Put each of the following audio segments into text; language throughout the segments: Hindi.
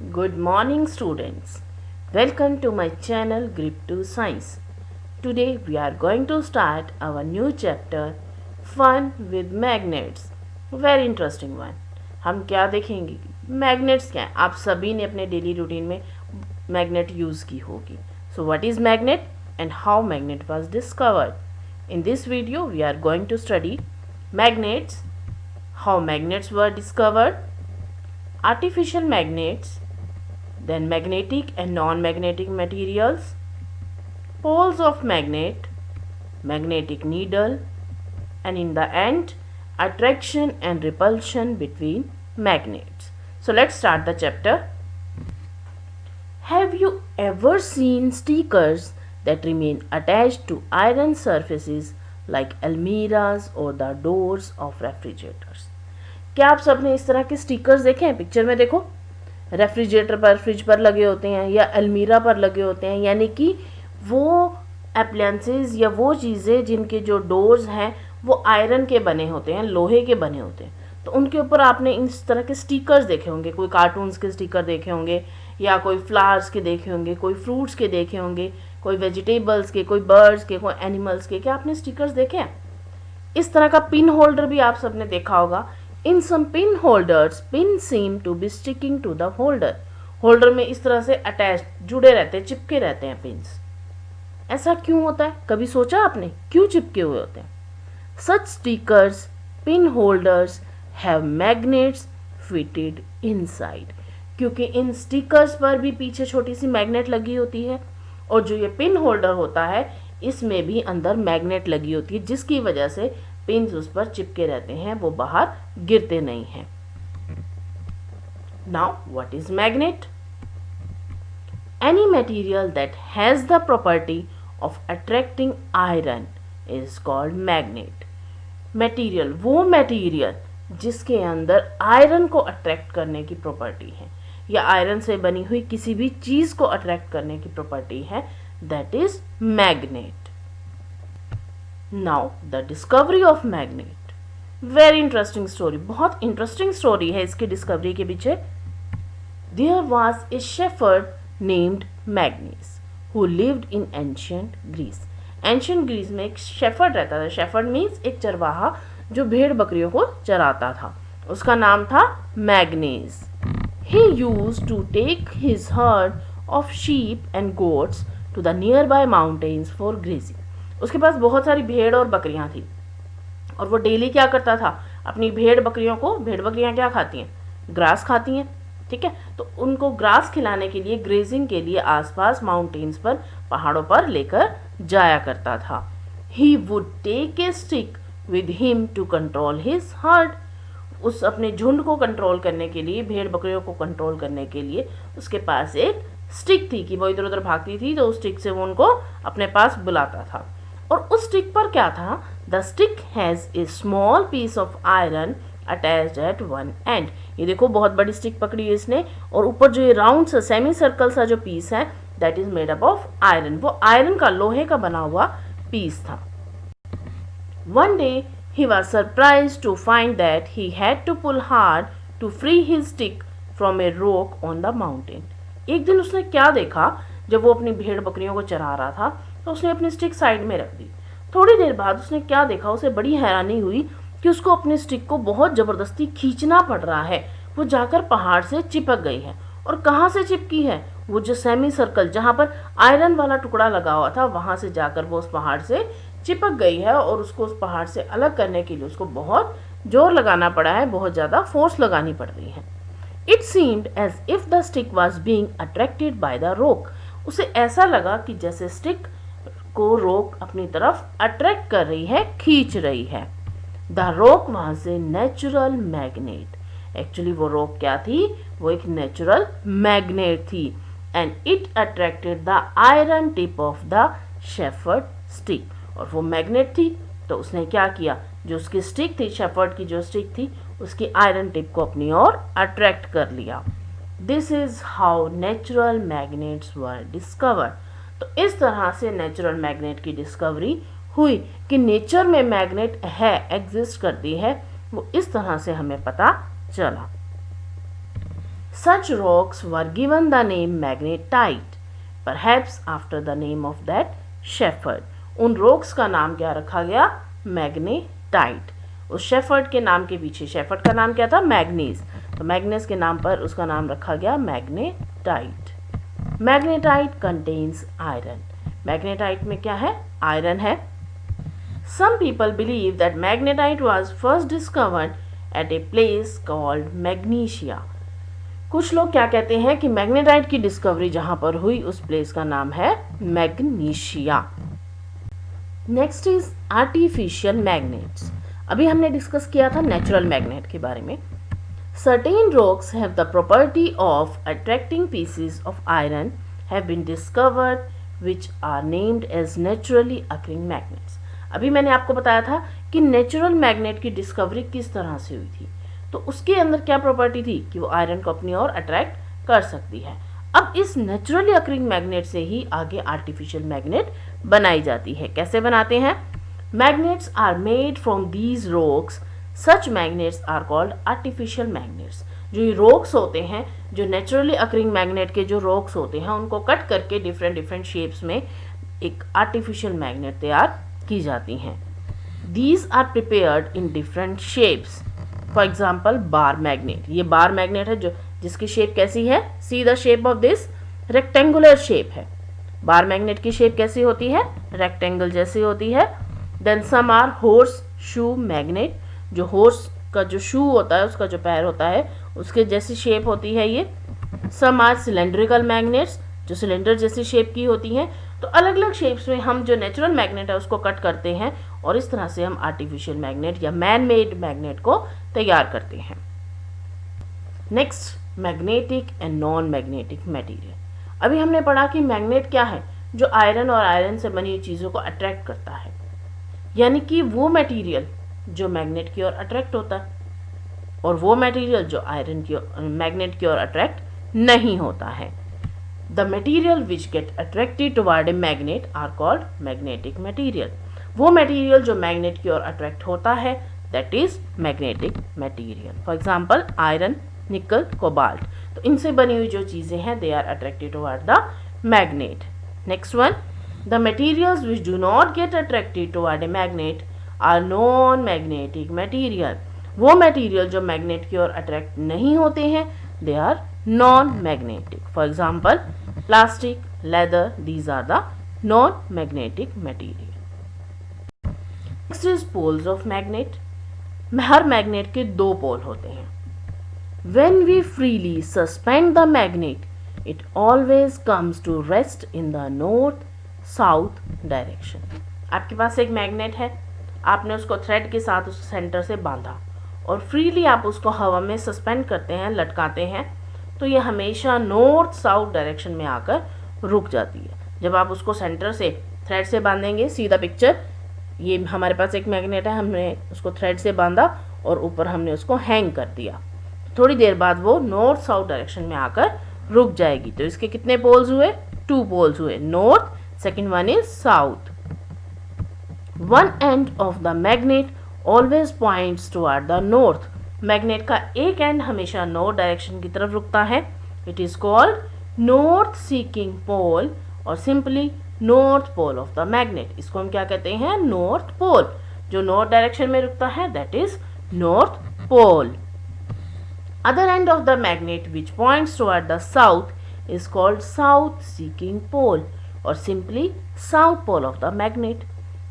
Good morning, students. Welcome to my channel Grip to Science. Today we are going to start our new chapter Fun with Magnets. Very interesting one. हम क्या देखेंगे? मैग्नेट्स क्या है? आप सभी ने अपने डेली रूटीन में मैग्नेट यूज़ की होगी. So what is magnet and how magnet was discovered? In this video we are going to study magnets, how magnets were discovered, artificial magnets, then magnetic and non-magnetic materials, poles of magnet, magnetic needle, and in the end attraction and repulsion between magnets. So let's start the chapter. Have you ever seen stickers that remain attached to iron surfaces like almirahs or the doors of refrigerators? क्या आप सबने इस तरह के स्टिकर्स देखे हैं? पिक्चर में देखो, रेफ्रिजरेटर पर, फ्रिज पर लगे होते हैं या अलमीरा पर लगे होते हैं, यानी कि वो अप्लायंसेस या वो चीज़ें जिनके जो डोर्स हैं वो आयरन के बने होते हैं, लोहे के बने होते हैं. तो उनके ऊपर आपने इस तरह के स्टिकर्स देखे होंगे. कोई कार्टून्स के स्टिकर देखे होंगे या कोई फ्लावर्स के देखे होंगे, कोई फ्रूट्स के देखे होंगे, कोई वेजिटेबल्स के, कोई बर्ड्स के, कोई एनिमल्स के. क्या आपने स्टिकर्स देखे हैं? इस तरह का पिन होल्डर भी आप सबने देखा होगा. In some pin holders, pins seem to be sticking to the holder. Holder में इस तरह से अटैच जुड़े रहते हैं, चिपके रहते हैं पिन्स. ऐसा क्यों होता है? कभी सोचा आपने क्यों चिपके हुए होते हैं? Such stickers, pin holders have magnets fitted inside. क्योंकि इन स्टिकर्स पर भी पीछे छोटी सी मैग्नेट लगी होती है और जो ये पिन होल्डर होता है इसमें भी अंदर मैग्नेट लगी होती है, जिसकी वजह से पिन्स उस पर चिपके रहते हैं, वो बाहर गिरते नहीं हैं. Now what is magnet? Any material that has the property of attracting iron is called magnet. Material, वो मटेरियल जिसके अंदर आयरन को अट्रैक्ट करने की प्रॉपर्टी है या आयरन से बनी हुई किसी भी चीज को अट्रैक्ट करने की प्रॉपर्टी है, that is magnet. Now the discovery of magnet. Very interesting story. बहुत interesting story है इसकी डिस्कवरी के पीछे. There was a shepherd named Magnus who lived in ancient Greece. Ancient Greece में एक शेफर्ड रहता था. शेफर्ड मीन्स एक चरवाहा जो भेड़ बकरियों को चराता था. उसका नाम था मैग्नेस. He used to take his herd of sheep and goats to the nearby mountains for grazing. उसके पास बहुत सारी भेड़ और बकरियां थी और वो डेली क्या करता था, अपनी भेड़ बकरियां क्या खाती हैं? ग्रास खाती हैं. ठीक है, तो उनको ग्रास खिलाने के लिए, ग्रेजिंग के लिए आसपास माउंटेन्स पर, पहाड़ों पर लेकर जाया करता था. He would take a stick with him to control his herd. उस अपने झुंड को कंट्रोल करने के लिए, भेड़ बकरियों को कंट्रोल करने के लिए उसके पास एक स्टिक थी कि वो इधर उधर भागती थी, तो उस स्टिक से वो उनको अपने पास बुलाता था. और उस स्टिक पर क्या था? The stick has a small piece of iron attached at one end. ये देखो, बहुत बड़ी स्टिक पकड़ी है इसने और ऊपर जो ये राउंड सा सेमी सर्कल सा जो पीस है, that is made up of iron. वो आयरन का, लोहे का बना हुआ पीस था. One day he was surprised to find that he had to pull hard to free his stick from a rock on the mountain. एक दिन उसने क्या देखा, जब वो अपनी भेड़ बकरियों को चरा रहा था तो उसने अपनी स्टिक साइड में रख दी. थोड़ी देर बाद उसने क्या देखा, उसे बड़ी हैरानी हुई कि उसको अपनी स्टिक को बहुत ज़बरदस्ती खींचना पड़ रहा है. वो जाकर पहाड़ से चिपक गई है. और कहाँ से चिपकी है? वो जो सेमी सर्कल जहाँ पर आयरन वाला टुकड़ा लगा हुआ था, वहाँ से जाकर वो उस पहाड़ से चिपक गई है. और उसको उस पहाड़ से अलग करने के लिए उसको बहुत जोर लगाना पड़ा है, बहुत ज़्यादा फोर्स लगानी पड़ रही है. It seemed as if the stick was being attracted by the rock. उसे ऐसा लगा कि जैसे स्टिक को रॉक अपनी तरफ अट्रैक्ट कर रही है, खींच रही है. The rock was a natural magnet. Actually वो रॉक क्या थी? वो एक नेचुरल मैग्नेट थी. And it attracted the iron tip of the shepherd stick. और वो मैग्नेट थी तो उसने क्या किया, जो उसकी स्टिक थी, शेफर्ड की जो स्टिक थी, उसकी आयरन टिप को अपनी ओर अट्रैक्ट कर लिया. This is how natural magnets were discovered. तो इस तरह से नेचुरल मैग्नेट की डिस्कवरी हुई कि नेचर में मैग्नेट है, एग्जिस्ट करती है, वो इस तरह से हमें पता चला. Such rocks were given the name magnetite, perhaps after the name of that shepherd. उन rocks का नाम क्या रखा गया? मैग्नेटाइट. उस शेफर्ड के नाम के पीछे, शेफर्ड का नाम क्या था? मैग्नीज. तो मैग्नीज के नाम पर उसका नाम रखा गया magnetite. Magnetite contains iron. Magnetite में क्या है? आयरन है. Some people believe that magnetite was first discovered at a place called Magnesia. कुछ लोग क्या कहते हैं कि मैग्नेटाइट की डिस्कवरी जहां पर हुई उस प्लेस का नाम है magnesia. Next is artificial magnets. अभी हमने डिस्कस किया था नेचुरल मैग्नेट के बारे में. Certain rocks have the property of attracting pieces of iron have been discovered which are named as naturally occurring magnets. अभी मैंने आपको बताया था कि नेचुरल मैग्नेट की डिस्कवरी किस तरह से हुई थी. तो उसके अंदर क्या प्रॉपर्टी थी कि वो आयरन को अपनी ओर अट्रैक्ट कर सकती है. अब इस नेचुरली अकरिंग मैग्नेट से ही आगे आर्टिफिशियल मैग्नेट बनाई जाती है. कैसे बनाते हैं? Magnets are made from these rocks. Such magnets are called artificial magnets. जो ये रॉक्स होते हैं, जो नेचुरली अकरिंग मैग्नेट के जो रॉक्स होते हैं, उनको कट करके डिफरेंट डिफरेंट शेप्स में एक आर्टिफिशियल मैग्नेट तैयार की जाती हैं. These are prepared in different shapes. For example bar magnet. ये बार मैग्नेट है जो जिसकी शेप कैसी है? See the shape of this, rectangular shape है. बार मैग्नेट की शेप कैसी होती है? रेक्टेंगल जैसी होती है. Then some are horseshoe magnet. जो हॉर्स का जो शू होता है, उसका जो पैर होता है, उसके जैसी शेप होती है ये. सम आर सिलेंड्रिकल मैग्नेट्स, जो सिलेंडर जैसी शेप की होती हैं. तो अलग अलग शेप्स में हम जो नेचुरल मैग्नेट है उसको कट करते हैं और इस तरह से हम आर्टिफिशियल मैग्नेट या मैन मेड मैग्नेट को तैयार करते हैं. Next, magnetic and non magnetic material. अभी हमने पढ़ा कि मैग्नेट क्या है? जो आयरन और आयरन से बनी हुई चीज़ों को अट्रैक्ट करता है, यानी कि वो मटेरियल जो मैग्नेट की ओर अट्रैक्ट होता है और वो मटेरियल जो आयरन की मैग्नेट की ओर अट्रैक्ट नहीं होता है. The material which get attracted toward a magnet are called magnetic material. वो मटेरियल जो मैग्नेट की ओर अट्रैक्ट होता है, that is magnetic material. For example, iron, nickel, cobalt. तो इनसे बनी हुई जो चीज़ें हैं, they are attracted toward the magnet. Next one, the materials which do not get attracted toward a magnet are non-magnetic material. वो मटेरियल जो मैग्नेट की ओर अट्रैक्ट नहीं होते हैं, they are non-magnetic. For example, plastic, leather, these are the non-magnetic material. Next is poles of magnet. Her magnet के दो पोल होते हैं. When we freely suspend the magnet, it always comes to rest in the north-south direction. आपके पास एक मैग्नेट है, आपने उसको थ्रेड के साथ उस सेंटर से बांधा और फ्रीली आप उसको हवा में सस्पेंड करते हैं, लटकाते हैं, तो ये हमेशा नॉर्थ साउथ डायरेक्शन में आकर रुक जाती है. जब आप उसको सेंटर से थ्रेड से बांधेंगे, सीधा पिक्चर, ये हमारे पास एक मैग्नेट है, हमने उसको थ्रेड से बांधा और ऊपर हमने उसको हैंग कर दिया, थोड़ी देर बाद वो नॉर्थ साउथ डायरेक्शन में आकर रुक जाएगी. तो इसके कितने पोल्स हुए? 2 पोल्स हुए, north, second one is south. One and of the magnet always points toward the north. Magnet का एक एंड हमेशा नॉर्थ डायरेक्शन की तरफ रुकता है. It is called north seeking pole और simply north pole of the magnet. इसको हम क्या कहते हैं? North pole. जो नॉर्थ डायरेक्शन में रुकता है, that is north pole. Other end of the magnet which points toward the south is called south seeking pole और simply south pole of the magnet.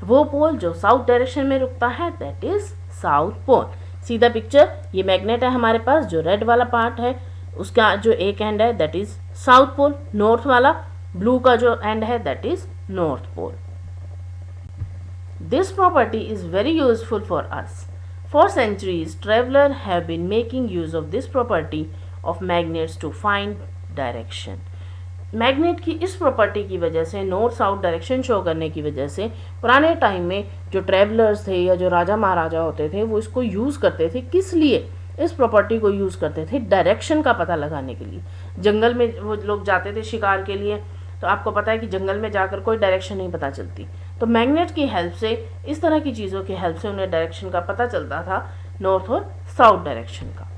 वो पोल जो साउथ डायरेक्शन में रुकता है, दैट इज साउथ पोल. सीधा पिक्चर, ये मैग्नेट है हमारे पास, जो रेड वाला पार्ट है उसका जो एक एंड है, that is south pole, north वाला. ब्लू का जो एंड है, that is north pole. This property is very useful for us. For centuries, travelers have been making use of this property of magnets to find direction. Magnet की इस प्रॉपर्टी की वजह से, नॉर्थ साउथ डायरेक्शन शो करने की वजह से, पुराने टाइम में जो ट्रैवलर्स थे या जो राजा महाराजा होते थे, वो इसको यूज़ करते थे. किस लिए इस प्रॉपर्टी को यूज़ करते थे? डायरेक्शन का पता लगाने के लिए. जंगल में वो लोग जाते थे शिकार के लिए, तो आपको पता है कि जंगल में जाकर कोई डायरेक्शन नहीं पता चलती. तो मैग्नेट की हेल्प से, इस तरह की चीज़ों की हेल्प से उन्हें डायरेक्शन का पता चलता था, नॉर्थ और साउथ डायरेक्शन का.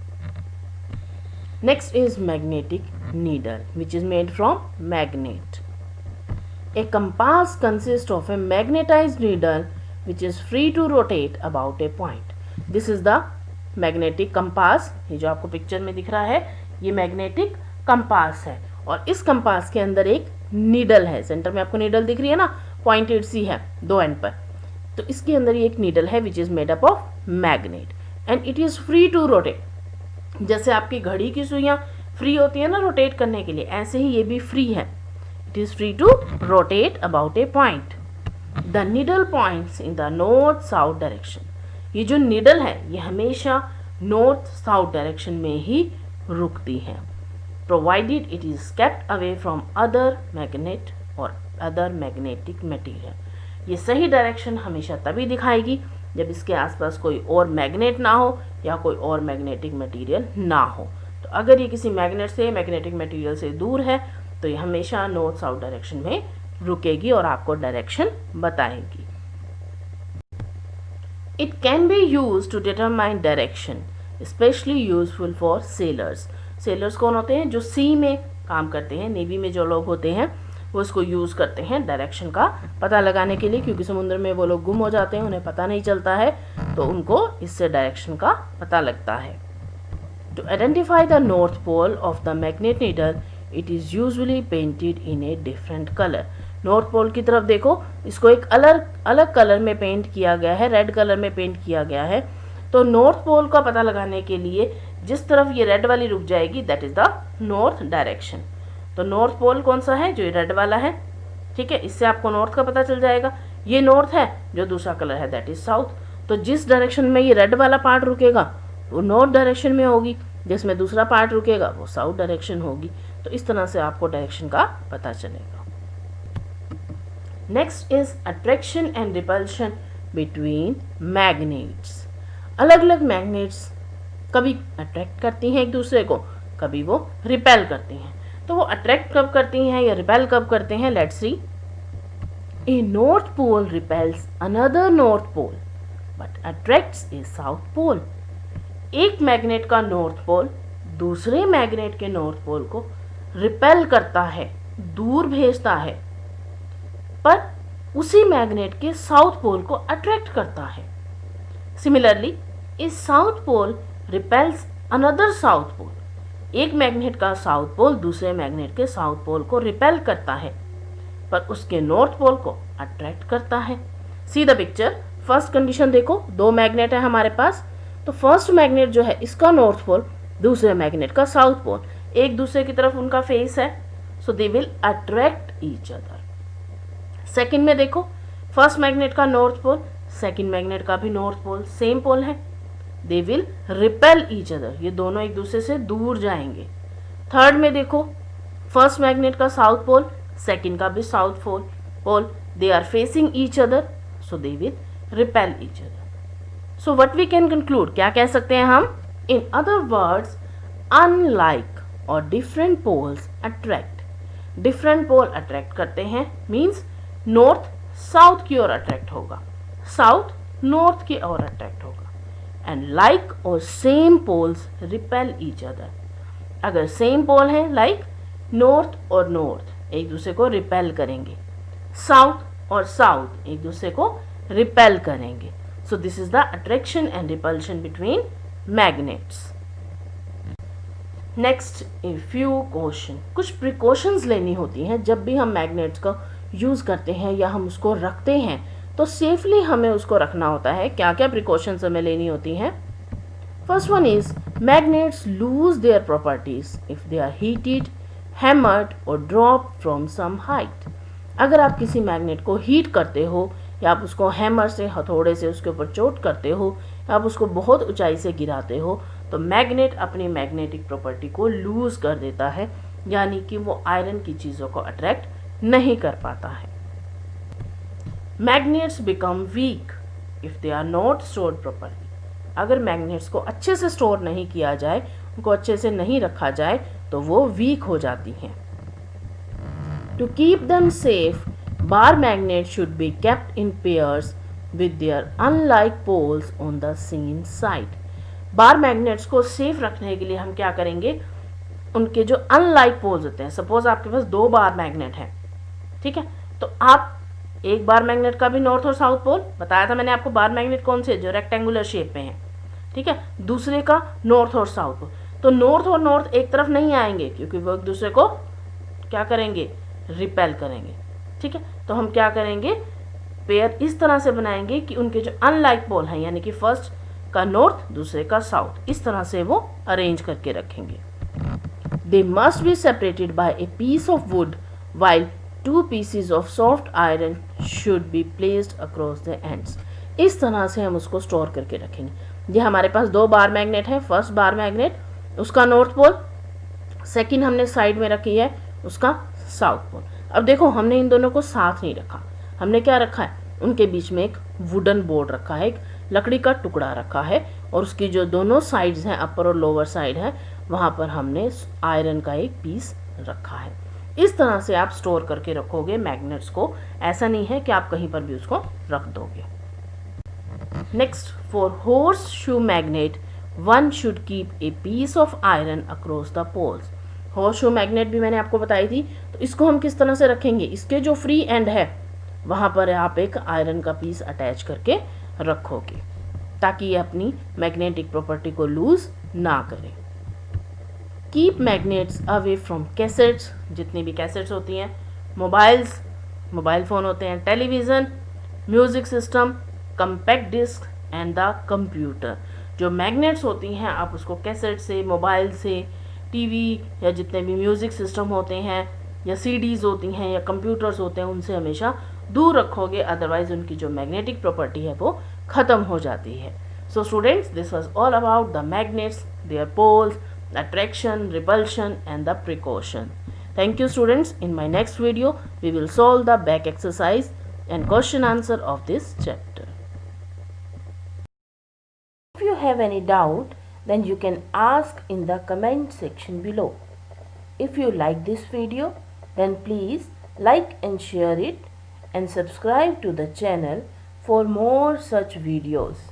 Next is magnetic needle, which is made from magnet. A compass consists of a magnetized needle which is free to rotate about a point. This is the magnetic compass. ये जो आपको पिक्चर में दिख रहा है ये मैग्नेटिक कंपास है और इस कंपास के अंदर एक नीडल है. सेंटर में आपको नीडल दिख रही है ना, पॉइंटेड सी है दो एंड पर. तो इसके अंदर ये एक नीडल है which is made up of magnet and it is free to rotate. जैसे आपकी घड़ी की सुइयां फ्री होती है ना रोटेट करने के लिए, ऐसे ही ये भी फ्री है. It is free to rotate about a point. The needle points in the north south direction. ये जो नीडल है ये हमेशा नॉर्थ साउथ डायरेक्शन में ही रुकती है, provided it is kept away from other magnet और अदर मैग्नेटिक मटेरियल. ये सही डायरेक्शन हमेशा तभी दिखाएगी जब इसके आसपास कोई और मैग्नेट ना हो या कोई और मैग्नेटिक मटेरियल ना हो. तो अगर ये किसी मैग्नेट से मैग्नेटिक मटेरियल से दूर है तो ये हमेशा नॉर्थ साउथ डायरेक्शन में रुकेगी और आपको डायरेक्शन बताएगी. It can be use to determine direction, especially useful for sailors. Sailors कौन होते हैं? जो सी में काम करते हैं, नेवी में जो लोग होते हैं वो इसको यूज़ करते हैं डायरेक्शन का पता लगाने के लिए, क्योंकि समुद्र में वो लोग गुम हो जाते हैं, उन्हें पता नहीं चलता है, तो उनको इससे डायरेक्शन का पता लगता है. To identify the north pole of the magnet needle it is usually painted in a different colour. North pole की तरफ देखो, इसको एक अलग कलर में पेंट किया गया है, रेड कलर में पेंट किया गया है. तो नॉर्थ पोल का पता लगाने के लिए जिस तरफ ये रेड वाली रुक जाएगी that is the north direction. तो नॉर्थ पोल कौन सा है? जो ये रेड वाला है. ठीक है, इससे आपको नॉर्थ का पता चल जाएगा. ये नॉर्थ है, जो दूसरा कलर है दैट इज साउथ. तो जिस डायरेक्शन में ये रेड वाला पार्ट रुकेगा वो नॉर्थ डायरेक्शन में होगी, जिसमें दूसरा पार्ट रुकेगा वो साउथ डायरेक्शन होगी. तो इस तरह से आपको डायरेक्शन का पता चलेगा. Next is attraction and repulsion between magnets. अलग अलग मैग्नेट्स कभी अट्रैक्ट करती हैं एक दूसरे को, कभी वो रिपेल करती हैं. तो वो अट्रैक्ट कब करती हैं या रिपेल कब करते हैं? Let's see. A north pole repels another north pole but attracts a south pole. एक मैग्नेट का नॉर्थ पोल दूसरे मैग्नेट के नॉर्थ पोल को रिपेल करता है, दूर भेजता है, पर उसी मैग्नेट के साउथ पोल को अट्रैक्ट करता है. Similarly a south pole repels another south pole. एक मैग्नेट का साउथ पोल दूसरे मैग्नेट के साउथ पोल को रिपेल करता है, पर उसके नॉर्थ पोल को अट्रैक्ट करता है. See the picture. First condition देखो, दो मैग्नेट है हमारे पास. तो फर्स्ट मैग्नेट जो है इसका नॉर्थ पोल, दूसरे मैग्नेट का साउथ पोल, एक दूसरे की तरफ उनका फेस है, so they will attract each other. Second में देखो, फर्स्ट मैग्नेट का नॉर्थ पोल, सेकेंड मैग्नेट का भी नॉर्थ पोल सेम पोल है, they will repel each other. ये दोनों एक दूसरे से दूर जाएंगे. थर्ड में देखो, फर्स्ट मैग्नेट का साउथ पोल, सेकेंड का भी south pole, they are facing each other, so they will repel each other. So what we can conclude, क्या कह सकते हैं हम? इन अदर वर्ड्स, अनलाइक और different poles attract. Different pole attract करते हैं मीन्स नॉर्थ साउथ की ओर अट्रैक्ट होगा, साउथ नॉर्थ की ओर अट्रैक्ट होगा. एंड लाइक और same poles repel each other. अगर सेम पोल है लाइक नॉर्थ और नॉर्थ एक दूसरे को रिपेल करेंगे, साउथ और साउथ एक दूसरे को रिपेल करेंगे. So this is the attraction and repulsion between magnets. Next a few question. कुछ प्रिकॉशंस लेनी होती हैं जब भी हम मैग्नेट्स को यूज़ करते हैं या हम उसको रखते हैं, तो सेफली हमें उसको रखना होता है. क्या क्या प्रिकॉशंस हमें लेनी होती हैं? First one is magnets lose their properties if they are heated, hammered और ड्रॉप फ्रॉम सम हाइट. अगर आप किसी मैग्नेट को हीट करते हो या आप उसको हैमर से, हथौड़े से उसके ऊपर चोट करते हो या आप उसको बहुत ऊंचाई से गिराते हो, तो मैग्नेट अपनी मैग्नेटिक प्रॉपर्टी को लूज कर देता है, यानी कि वो आयरन की चीज़ों को अट्रैक्ट नहीं कर पाता है. Magnets become weak if they are not stored properly. अगर मैग्नेट्स को अच्छे से स्टोर नहीं किया जाए, उनको अच्छे से नहीं रखा जाए, तो वो वीक हो जाती हैं. To keep them safe, bar magnet should be kept in pairs with their unlike poles on the same side. Bar magnets को सेफ रखने के लिए हम क्या करेंगे? उनके जो अनलाइक पोल्स होते हैं, सपोज आपके पास 2 बार मैग्नेट है, ठीक है, तो आप एक बार मैग्नेट का भी नॉर्थ और साउथ पोल बताया था मैंने आपको, बार मैग्नेट कौन से जो रेक्टेंगुलर शेप में है, ठीक है, दूसरे का नॉर्थ और साउथ पोल, तो नॉर्थ और नॉर्थ एक तरफ नहीं आएंगे क्योंकि वो एक दूसरे को क्या करेंगे, रिपेल करेंगे, ठीक है, तो हम क्या करेंगे, पेयर इस तरह से बनाएंगे कि उनके जो अनलाइक पोल हैं, यानी कि फर्स्ट का नॉर्थ दूसरे का साउथ, इस तरह से वो अरेंज करके रखेंगे. They must be separated by a piece of wood while 2 pieces of soft iron should be placed across the ends. इस तरह से हम उसको स्टोर करके रखेंगे. ये हमारे पास 2 बार मैग्नेट है, फर्स्ट बार मैग्नेट उसका नॉर्थ पोल, सेकंड हमने साइड में रखी है उसका साउथ पोल. अब देखो हमने इन दोनों को साथ नहीं रखा, हमने क्या रखा है, उनके बीच में एक वुडन बोर्ड रखा है, एक लकड़ी का टुकड़ा रखा है, और उसकी जो दोनों साइड्स हैं, अपर और लोअर साइड है, वहाँ पर हमने आयरन का एक पीस रखा है. इस तरह से आप स्टोर करके रखोगे मैग्नेट्स को, ऐसा नहीं है कि आप कहीं पर भी उसको रख दोगे. Next, for horseshoe magnet one should keep a piece of iron across the poles. Horseshoe magnet भी मैंने आपको बताई थी, तो इसको हम किस तरह से रखेंगे, इसके जो फ्री एंड है वहाँ पर आप एक आयरन का पीस अटैच करके रखोगे ताकि ये अपनी मैग्नेटिक प्रॉपर्टी को लूज ना करें. Keep magnets away from cassettes, जितनी भी कैसेट्स होती हैं, मोबाइल फ़ोन होते हैं, television, music system, compact disc and the computer. जो मैग्नेट्स होती हैं आप उसको कैसेट से, मोबाइल से, टीवी या जितने भी म्यूज़िक सिस्टम होते हैं या सीडीज़ होती हैं या कंप्यूटर्स होते हैं उनसे हमेशा दूर रखोगे, अदरवाइज उनकी जो मैग्नेटिक प्रॉपर्टी है वो ख़त्म हो जाती है. So students, this was all about the magnets, their poles, attraction, repulsion and the precaution. Thank you students. In my next video we will solve the back exercise and question answer of this chapter. If you have any doubt then you can ask in the comment section below. If you like this video then please like and share it and subscribe to the channel for more such videos.